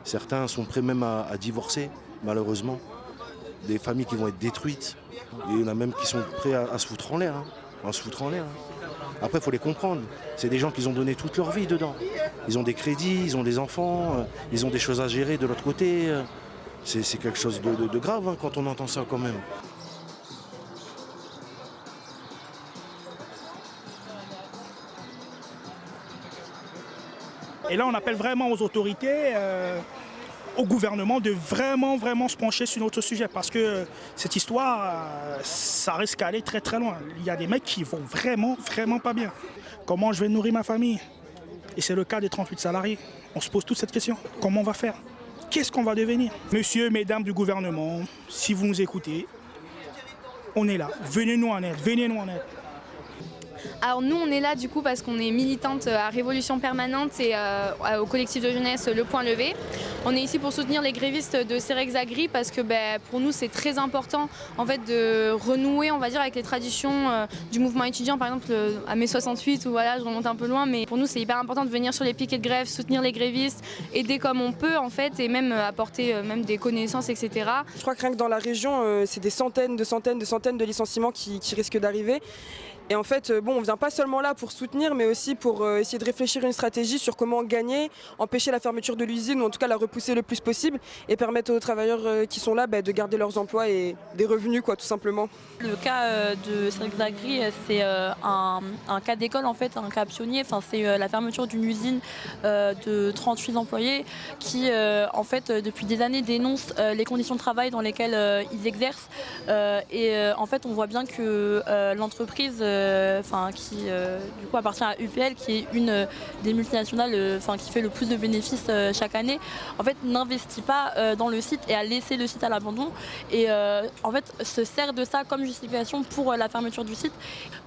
Certains sont prêts même à divorcer, malheureusement. Des familles qui vont être détruites. Et il y en a même qui sont prêts à se foutre en l'air. À se foutre en l'air. Après, il faut les comprendre. C'est des gens qui ont donné toute leur vie dedans. Ils ont des crédits, ils ont des enfants, ils ont des choses à gérer de l'autre côté. C'est quelque chose de grave quand on entend ça quand même. Et là, on appelle vraiment aux autorités, au gouvernement de vraiment se pencher sur notre sujet parce que cette histoire, ça risque d'aller très très loin. Il y a des mecs qui vont vraiment pas bien. Comment je vais nourrir ma famille? Et c'est le cas des 38 salariés. On se pose toute cette question. Comment on va faire? Qu'est-ce qu'on va devenir? Monsieur, mesdames du gouvernement, si vous nous écoutez, on est là. Venez-nous en aide, venez-nous en aide. Alors nous, on est là du coup parce qu'on est militante à Révolution Permanente et au collectif de jeunesse Le Point Levé. On est ici pour soutenir les grévistes de Cerex Agri parce que pour nous, c'est très important en fait, de renouer, on va dire, avec les traditions du mouvement étudiant, par exemple à mai 68, où voilà, je remonte un peu loin, mais pour nous, c'est hyper important de venir sur les piquets de grève, soutenir les grévistes, aider comme on peut en fait, et même apporter même des connaissances, etc. Je crois que rien que dans la région, c'est des centaines de licenciements qui risquent d'arriver. Et en fait, on ne vient pas seulement là pour soutenir, mais aussi pour essayer de réfléchir à une stratégie sur comment gagner, empêcher la fermeture de l'usine, ou en tout cas la repousser le plus possible, et permettre aux travailleurs qui sont là de garder leurs emplois et des revenus, quoi, tout simplement. Le cas de Cerex Agri, c'est un cas d'école, en fait, un cas pionnier. Enfin, c'est la fermeture d'une usine de 38 employés qui, en fait, depuis des années, dénoncent les conditions de travail dans lesquelles ils exercent. En fait, on voit bien que l'entreprise qui du coup appartient à UPL, qui est une des multinationales qui fait le plus de bénéfices chaque année, en fait n'investit pas dans le site et a laissé le site à l'abandon et en fait se sert de ça comme justification pour la fermeture du site.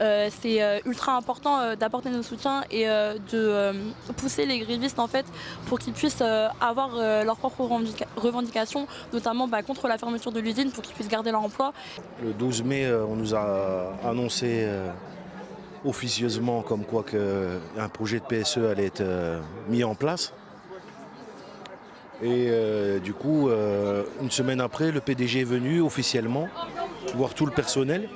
C'est ultra important d'apporter nos soutiens et de pousser les grévistes en fait pour qu'ils puissent avoir leurs propres revendications, notamment contre la fermeture de l'usine pour qu'ils puissent garder leur emploi. Le 12 mai, on nous a annoncé officieusement comme quoi qu'un projet de PSE allait être mis en place. Et du coup, une semaine après, le PDG est venu officiellement voir tout le personnel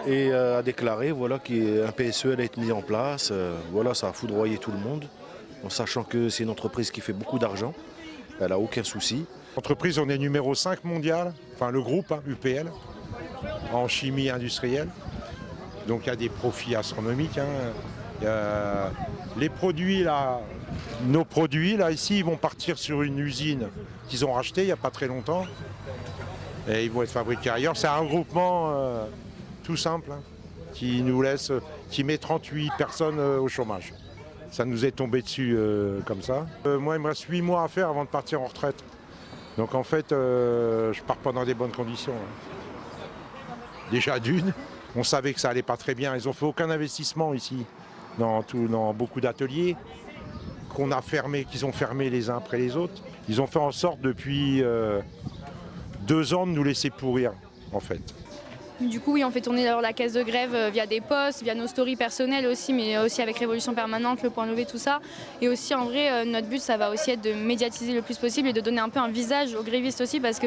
et a déclaré voilà, qu'un PSE allait être mis en place. Voilà, ça a foudroyé tout le monde, en sachant que c'est une entreprise qui fait beaucoup d'argent. Elle n'a aucun souci. L'entreprise, on est numéro 5 mondial, enfin le groupe UPL, en chimie industrielle. Donc il y a des profits astronomiques. Les produits là, nos produits là ici, ils vont partir sur une usine qu'ils ont rachetée il n'y a pas très longtemps. Et ils vont être fabriqués ailleurs. C'est un regroupement tout simple qui met 38 personnes au chômage. Ça nous est tombé dessus comme ça. Moi, il me reste 8 mois à faire avant de partir en retraite. Donc en fait, je pars pas dans des bonnes conditions. Déjà d'une, on savait que ça allait pas très bien. Ils ont fait aucun investissement ici, dans beaucoup d'ateliers qu'ils ont fermés les uns après les autres. Ils ont fait en sorte depuis 2 ans de nous laisser pourrir, en fait. Du coup, oui, on fait tourner la caisse de grève via des posts, via nos stories personnelles aussi, mais aussi avec Révolution Permanente, Le Point Levé, tout ça. Et aussi, en vrai, notre but, ça va aussi être de médiatiser le plus possible et de donner un peu un visage aux grévistes aussi, parce que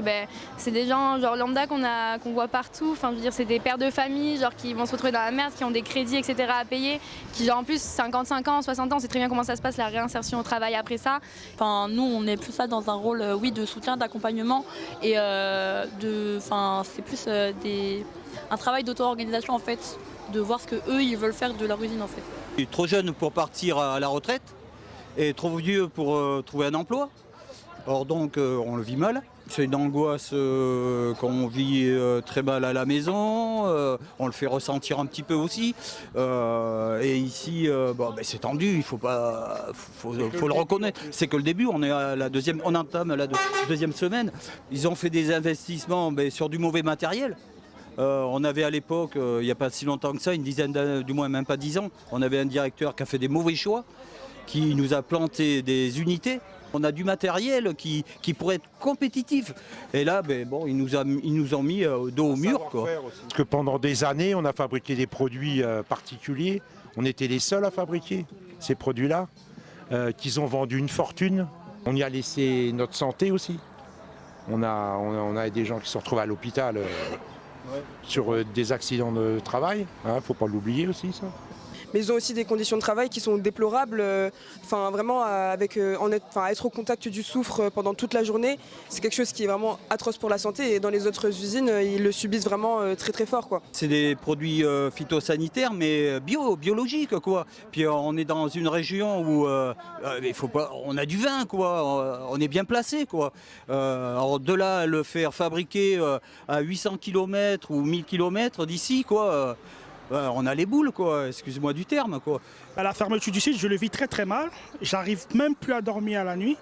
c'est des gens genre lambda qu'on voit partout. Enfin, je veux dire, c'est des pères de famille genre, qui vont se retrouver dans la merde, qui ont des crédits, etc. à payer, qui, genre, en plus, 55 ans, 60 ans, c'est très bien comment ça se passe, la réinsertion au travail après ça. Enfin, nous, on est plus là dans un rôle, de soutien, d'accompagnement et c'est plus un travail d'auto-organisation en fait, de voir ce qu'eux ils veulent faire de leur usine en fait. Je suis trop jeune pour partir à la retraite et trop vieux pour trouver un emploi. Or donc on le vit mal. C'est une angoisse qu'on vit très mal à la maison, on le fait ressentir un petit peu aussi. Et ici, c'est tendu, il faut le reconnaître. C'est que le début, on entame la deuxième semaine. Ils ont fait des investissements sur du mauvais matériel. On avait à l'époque, il n'y a pas si longtemps que ça, une dizaine, du moins même pas 10 ans, on avait un directeur qui a fait des mauvais choix, qui nous a planté des unités. On a du matériel qui pourrait être compétitif. Et là, ils nous ont mis dos au mur. Quoi. Parce que pendant des années, on a fabriqué des produits particuliers. On était les seuls à fabriquer ces produits-là, qu'ils ont vendu une fortune. On y a laissé notre santé aussi. On a des gens qui se retrouvent à l'hôpital sur des accidents de travail. Faut pas l'oublier aussi, ça. Mais ils ont aussi des conditions de travail qui sont déplorables. Vraiment, être au contact du soufre pendant toute la journée, c'est quelque chose qui est vraiment atroce pour la santé. Et dans les autres usines, ils le subissent vraiment très très fort, quoi. C'est des produits phytosanitaires, mais biologiques, quoi. Puis on est dans une région où on a du vin, quoi. On est bien placé, quoi. Alors de là à le faire fabriquer à 800 km ou 1000 km d'ici, quoi. On a les boules, quoi, excuse-moi du terme, quoi. À la fermeture du site, je le vis très très mal. J'arrive même plus à dormir la nuit,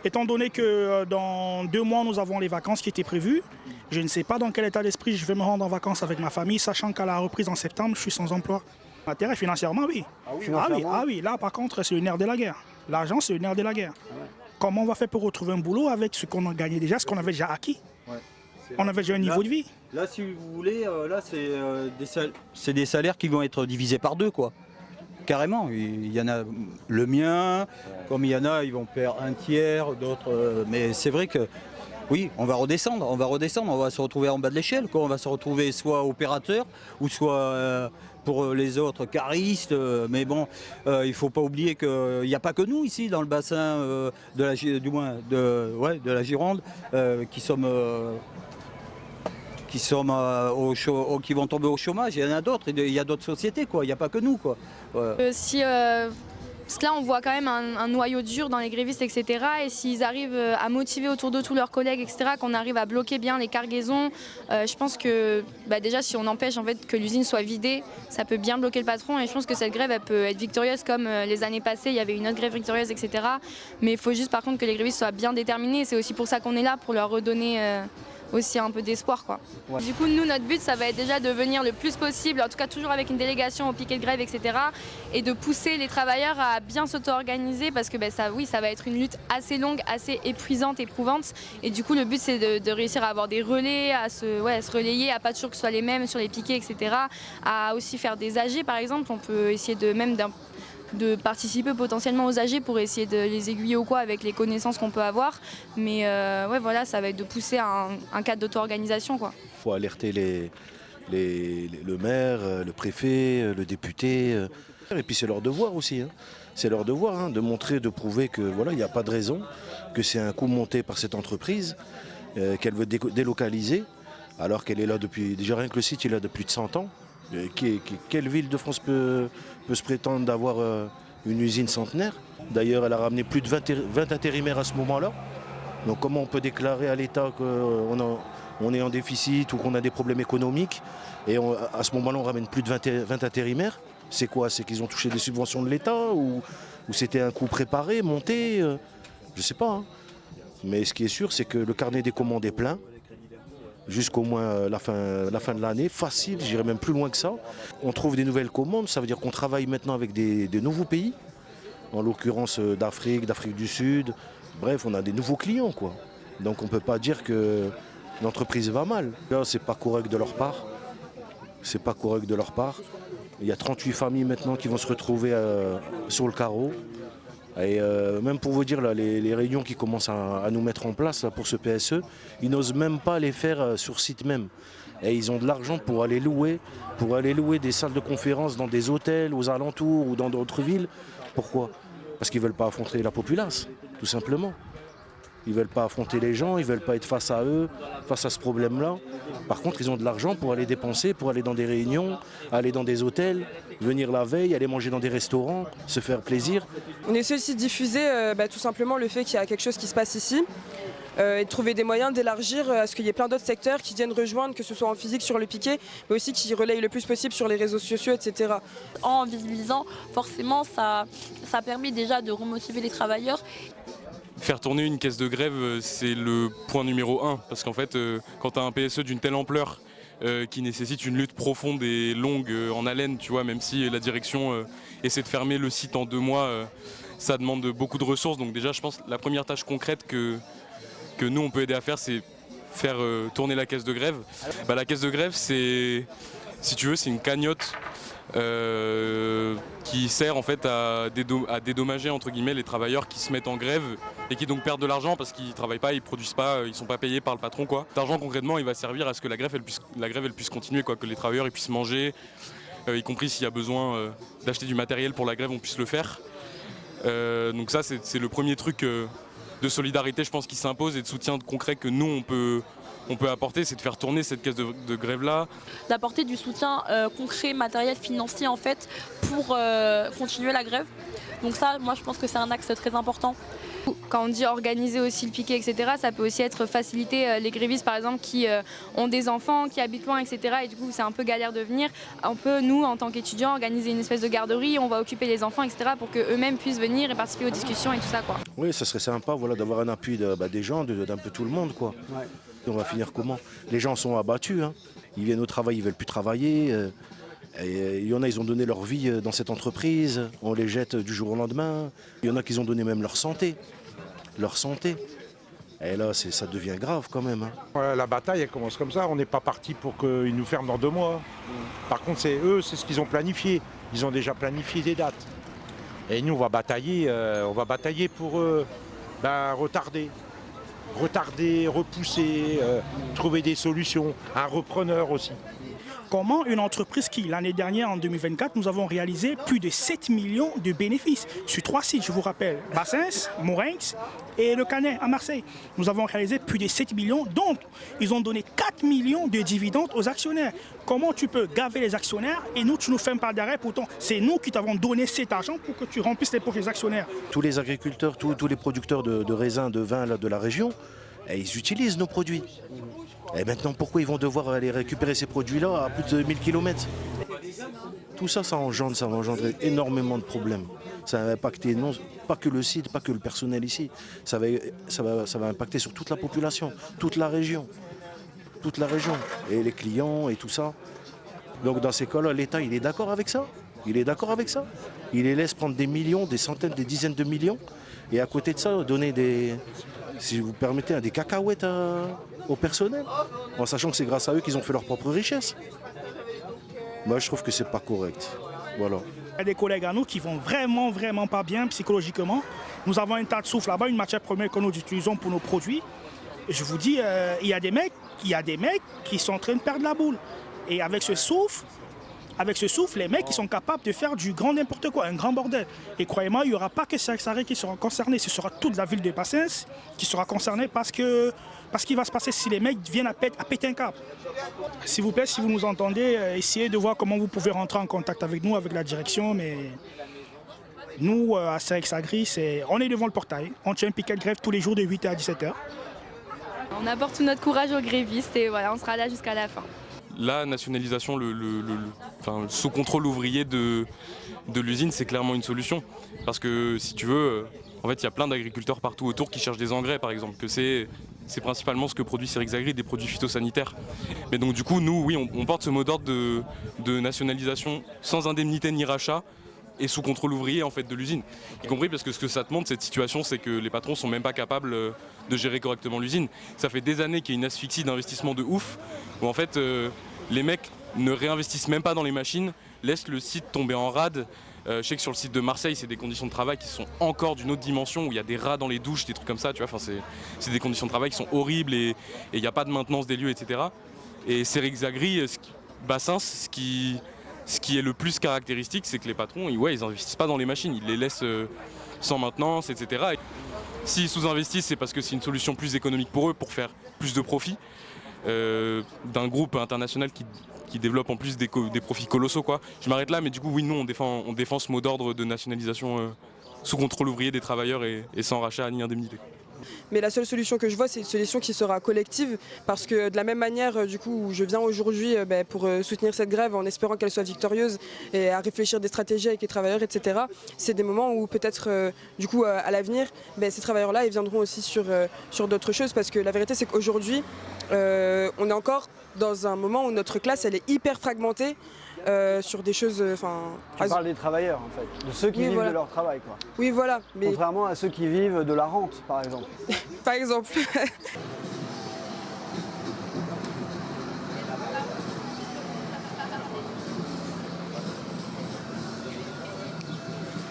étant donné que dans 2 mois, nous avons les vacances qui étaient prévues. Je ne sais pas dans quel état d'esprit je vais me rendre en vacances avec ma famille, sachant qu'à la reprise en septembre, je suis sans emploi. Intérêt financièrement, oui. Ah oui, là par contre, c'est le nerf de la guerre. L'argent, c'est le nerf de la guerre. Comment on va faire pour retrouver un boulot avec ce qu'on a gagné déjà, ce qu'on avait déjà acquis? On avait déjà un niveau de vie. Là, si vous voulez, c'est des salaires qui vont être divisés par 2, quoi. Carrément. Il y en a le mien, comme il y en a, ils vont perdre un tiers, d'autres. Mais c'est vrai que, oui, on va redescendre, on va se retrouver en bas de l'échelle, quoi. On va se retrouver soit opérateur, ou soit pour les autres caristes. Mais bon, il ne faut pas oublier qu'il n'y a pas que nous ici, dans le bassin de la Gironde, qui vont tomber au chômage. Il y en a d'autres, il y a d'autres sociétés, quoi. Il n'y a pas que nous, quoi. Parce que là, on voit quand même un noyau dur dans les grévistes, etc. Et s'ils arrivent à motiver autour de tous leurs collègues, etc., qu'on arrive à bloquer bien les cargaisons, je pense que déjà, si on empêche en fait, que l'usine soit vidée, ça peut bien bloquer le patron. Et je pense que cette grève, elle peut être victorieuse comme les années passées, il y avait une autre grève victorieuse, etc. Mais il faut juste par contre que les grévistes soient bien déterminés. C'est aussi pour ça qu'on est là, pour leur redonner aussi un peu d'espoir, quoi. Ouais. Du coup, nous, notre but, ça va être déjà de venir le plus possible, en tout cas toujours avec une délégation au piquet de grève, etc. Et de pousser les travailleurs à bien s'auto-organiser parce que ça va être une lutte assez longue, assez épuisante, éprouvante. Et du coup, le but, c'est de réussir à avoir des relais, à se relayer, à pas toujours que ce soit les mêmes sur les piquets, etc. À aussi faire des AG, par exemple. On peut essayer de participer potentiellement aux AG pour essayer de les aiguiller ou quoi avec les connaissances qu'on peut avoir. Mais ça va être de pousser à un cadre d'auto-organisation, quoi. Il faut alerter le maire, le préfet, le député. Et puis c'est leur devoir aussi. C'est leur devoir de montrer, de prouver que il n'y a pas de raison, que c'est un coup monté par cette entreprise, qu'elle veut délocaliser, alors qu'elle est là depuis, déjà rien que le site il est là depuis plus de 100 ans. Quelle ville de France peut se prétendre d'avoir une usine centenaire? D'ailleurs, elle a ramené plus de 20 intérimaires à ce moment-là. Donc comment on peut déclarer à l'État qu'on est en déficit ou qu'on a des problèmes économiques et à ce moment-là, on ramène plus de 20 intérimaires? C'est quoi? C'est qu'ils ont touché des subventions de l'État ou c'était un coup préparé, monté? Je ne sais pas. Mais ce qui est sûr, c'est que le carnet des commandes est plein. Jusqu'au moins la fin de l'année, facile, j'irai même plus loin que ça. On trouve des nouvelles commandes, ça veut dire qu'on travaille maintenant avec des nouveaux pays, en l'occurrence d'Afrique du Sud. Bref, on a des nouveaux clients, quoi. Donc on ne peut pas dire que l'entreprise va mal. Là, c'est pas correct de leur part. C'est pas correct de leur part. Il y a 38 familles maintenant qui vont se retrouver sur le carreau. Et même pour vous dire, là, les réunions qui commencent à nous mettre en place là, pour ce PSE, ils n'osent même pas les faire sur site même. Et ils ont de l'argent pour aller louer des salles de conférence dans des hôtels, aux alentours ou dans d'autres villes. Pourquoi? Parce qu'ils ne veulent pas affronter la populace, tout simplement. Ils ne veulent pas affronter les gens, ils ne veulent pas être face à eux, face à ce problème-là. Par contre, ils ont de l'argent pour aller dépenser, pour aller dans des réunions, aller dans des hôtels, venir la veille, aller manger dans des restaurants, se faire plaisir. On essaie aussi de diffuser tout simplement le fait qu'il y a quelque chose qui se passe ici et de trouver des moyens d'élargir à ce qu'il y ait plein d'autres secteurs qui viennent rejoindre, que ce soit en physique sur le piquet, mais aussi qui relayent le plus possible sur les réseaux sociaux, etc. En visibilisant, forcément, ça permet déjà de remotiver les travailleurs. Faire tourner une caisse de grève, c'est le point numéro 1. Parce qu'en fait, quand tu as un PSE d'une telle ampleur qui nécessite une lutte profonde et longue en haleine, tu vois, même si la direction essaie de fermer le site en 2 mois, ça demande beaucoup de ressources. Donc déjà, je pense que la première tâche concrète que nous, on peut aider à faire, c'est faire tourner la caisse de grève. La caisse de grève, c'est si tu veux, c'est une cagnotte qui sert en fait à dédommager entre guillemets les travailleurs qui se mettent en grève et qui donc perdent de l'argent parce qu'ils travaillent pas, ils produisent pas, ils sont pas payés par le patron quoi. Cet argent concrètement il va servir à ce que la grève elle puisse continuer quoi, que les travailleurs ils puissent manger, y compris s'il y a besoin d'acheter du matériel pour la grève on puisse le faire. Donc ça c'est le premier truc de solidarité je pense qui s'impose et de soutien concret que nous on peut apporter, c'est de faire tourner cette caisse de grève-là. D'apporter du soutien concret, matériel, financier en fait pour continuer la grève. Donc ça, moi je pense que c'est un axe très important. Quand on dit organiser aussi le piquet, etc., ça peut aussi être faciliter les grévistes par exemple qui ont des enfants, qui habitent loin, etc. Et du coup c'est un peu galère de venir. On peut nous en tant qu'étudiants organiser une espèce de garderie, on va occuper les enfants, etc. pour qu'eux-mêmes puissent venir et participer aux discussions et tout ça quoi. Oui, ça serait sympa voilà, d'avoir un appui des gens, d'un peu tout le monde quoi. Ouais. On va finir comment? Les gens sont abattus, hein. Ils viennent au travail, ils veulent plus travailler. Il y en a, ils ont donné leur vie dans cette entreprise, on les jette du jour au lendemain. Il y en a qui ont donné même leur santé. Et là, ça devient grave quand même. Hein. Ouais, la bataille, elle commence comme ça. On n'est pas parti pour qu'ils nous ferment dans 2 mois. Par contre, c'est ce qu'ils ont planifié. Ils ont déjà planifié des dates. Et nous, on va batailler pour retarder, repousser, trouver des solutions. Un repreneur aussi. Comment une entreprise qui, l'année dernière, en 2024, nous avons réalisé plus de 7 millions de bénéfices sur 3 sites, je vous rappelle, Bassens, Morinx et Le Canet à Marseille. Nous avons réalisé plus de 7 millions, dont ils ont donné 4 millions de dividendes aux actionnaires. Comment tu peux gaver les actionnaires et nous, tu nous fermes par derrière, pourtant c'est nous qui t'avons donné cet argent pour que tu remplisses les poches des actionnaires. Tous les agriculteurs, tous les producteurs de raisins, de vin de la région, ils utilisent nos produits. Et maintenant, pourquoi ils vont devoir aller récupérer ces produits-là à plus de 1000 km? Tout ça, ça engendre énormément de problèmes. Ça va impacter non pas que le site, pas que le personnel ici. Ça va impacter sur toute la population, toute la région. Et les clients et tout ça. Donc dans ces cas-là, l'État, il est d'accord avec ça? Il les laisse prendre des millions, des centaines, des dizaines de millions. Et à côté de ça, donner si vous permettez, des cacahuètes au personnel, en sachant que c'est grâce à eux qu'ils ont fait leur propre richesse. Moi, je trouve que c'est pas correct. Voilà. Il y a des collègues à nous qui vont vraiment pas bien psychologiquement. Nous avons un tas de soufre là-bas, une matière première que nous utilisons pour nos produits. Et je vous dis, il y a des mecs qui sont en train de perdre la boule. Et avec ce soufre, les mecs ils sont capables de faire du grand n'importe quoi, un grand bordel. Et croyez-moi, il n'y aura pas que Serexagri qui sera concerné, ce sera toute la ville de Bassens qui sera concernée parce qu'il va se passer si les mecs viennent à péter un câble. S'il vous plaît, si vous nous entendez, essayez de voir comment vous pouvez rentrer en contact avec nous, avec la direction. Mais nous, à Serexagri, on est devant le portail. On tient un piquet de grève tous les jours de 8h à 17h. On apporte tout notre courage aux grévistes et voilà, on sera là jusqu'à la fin. La nationalisation, sous contrôle ouvrier de l'usine, c'est clairement une solution. Parce que si tu veux, en fait, il y a plein d'agriculteurs partout autour qui cherchent des engrais, par exemple, que c'est principalement ce que produit Serexagri, des produits phytosanitaires. Mais donc du coup, nous, oui, on porte ce mot d'ordre de nationalisation sans indemnité ni rachat et sous contrôle ouvrier en fait de l'usine. Y compris parce que ce que ça te montre, cette situation, c'est que les patrons sont même pas capables de gérer correctement l'usine. Ça fait des années qu'il y a une asphyxie d'investissement de ouf, où en fait les mecs ne réinvestissent même pas dans les machines, laissent le site tomber en rade. Je sais que sur le site de Marseille, c'est des conditions de travail qui sont encore d'une autre dimension, où il y a des rats dans les douches, des trucs comme ça, tu vois. Enfin, c'est des conditions de travail qui sont horribles et il n'y a pas de maintenance des lieux, etc. Et Serexagri, Bassens, ce qui est le plus caractéristique, c'est que les patrons, ils n'investissent pas dans les machines, ils les laissent sans maintenance, etc. Et s'ils sous-investissent, c'est parce que c'est une solution plus économique pour eux, pour faire plus de profit d'un groupe international qui développe en plus des profits colossaux, quoi. Je m'arrête là, mais du coup, oui, nous, on défend ce mot d'ordre de nationalisation sous contrôle ouvrier des travailleurs et sans rachat ni indemnité. Mais la seule solution que je vois, c'est une solution qui sera collective, parce que de la même manière, du coup, où je viens aujourd'hui pour soutenir cette grève en espérant qu'elle soit victorieuse et à réfléchir des stratégies avec les travailleurs, etc. C'est des moments où peut-être, du coup, à l'avenir, ces travailleurs-là, ils viendront aussi sur d'autres choses, parce que la vérité, c'est qu'aujourd'hui, on est encore dans un moment où notre classe, elle est hyper fragmentée. Sur des choses. Tu parles des travailleurs en fait, de ceux qui vivent de leur travail quoi. Oui voilà. Contrairement à ceux qui vivent de la rente par exemple. Par exemple.